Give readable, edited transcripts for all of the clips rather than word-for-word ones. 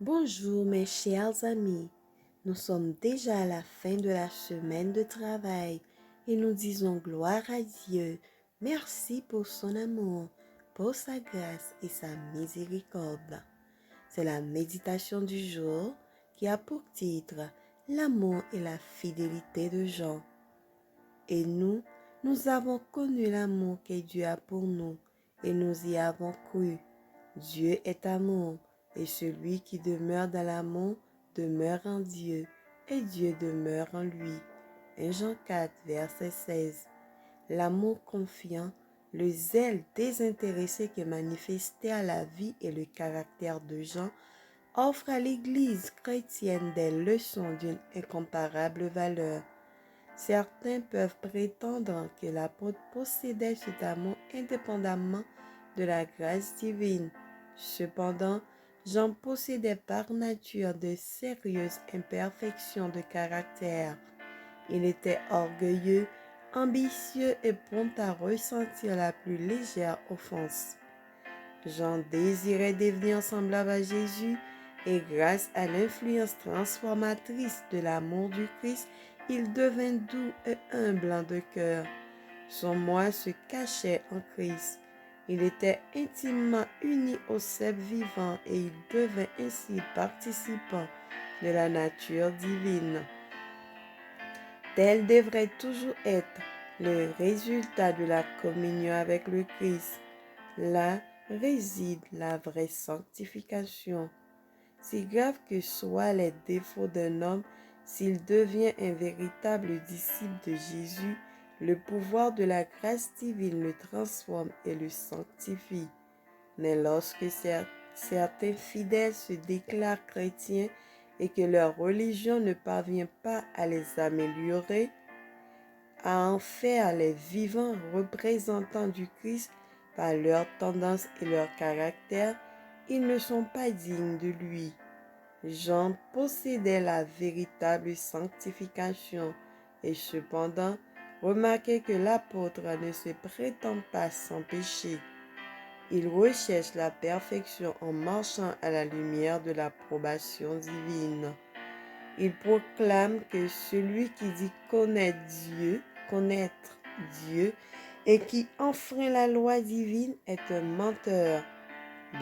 Bonjour mes chers amis, nous sommes déjà à la fin de la semaine de travail et nous disons gloire à Dieu. Merci pour son amour, pour sa grâce et sa miséricorde. C'est la méditation du jour qui a pour titre L'amour et la fidélité de Jean. Et nous avons connu l'amour que Dieu a pour nous et nous y avons cru. Dieu est amour, et celui qui demeure dans l'amour demeure en Dieu, et Dieu demeure en lui. 1 Jean 4, verset 16. L'amour confiant, le zèle désintéressé qui est manifesté à la vie et le caractère de Jean offre à l'Église chrétienne des leçons d'une incomparable valeur. Certains peuvent prétendre que l'apôtre possédait cet amour indépendamment de la grâce divine. Cependant, Jean possédait par nature de sérieuses imperfections de caractère. Il était orgueilleux, ambitieux et prompt à ressentir la plus légère offense. Jean désirait devenir semblable à Jésus et grâce à l'influence transformatrice de l'amour du Christ, il devint doux et humble en de cœur. Son moi se cachait en Christ. Il était intimement uni au cep vivant et il devint ainsi participant de la nature divine. Tel devrait toujours être le résultat de la communion avec le Christ. Là réside la vraie sanctification. Si grave que soient les défauts d'un homme, s'il devient un véritable disciple de Jésus, le pouvoir de la grâce divine le transforme et le sanctifie. Mais lorsque certains fidèles se déclarent chrétiens et que leur religion ne parvient pas à les améliorer, à en faire les vivants représentants du Christ par leur tendance et leur caractère, ils ne sont pas dignes de lui. Jean possédait la véritable sanctification et cependant, remarquez que l'apôtre ne se prétend pas sans péché. Il recherche la perfection en marchant à la lumière de l'approbation divine. Il proclame que celui qui dit connaître Dieu et qui enfreint la loi divine est un menteur.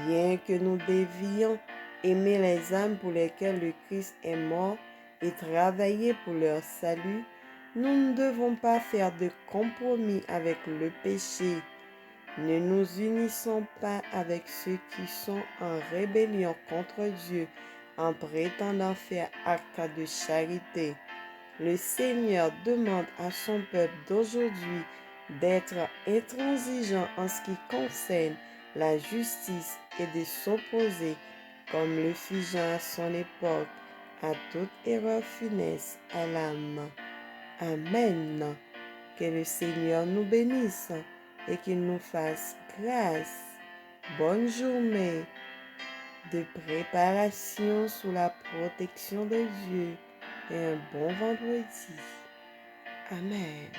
Bien que nous devions aimer les âmes pour lesquelles le Christ est mort et travailler pour leur salut, nous ne devons pas faire de compromis avec le péché. Ne nous unissons pas avec ceux qui sont en rébellion contre Dieu en prétendant faire acte de charité. Le Seigneur demande à son peuple d'aujourd'hui d'être intransigeant en ce qui concerne la justice et de s'opposer, comme le fit Jean à son époque, à toute erreur funeste à l'âme. Amen. Que le Seigneur nous bénisse et qu'il nous fasse grâce. Bonne journée de préparation sous la protection de Dieu et un bon vendredi. Amen.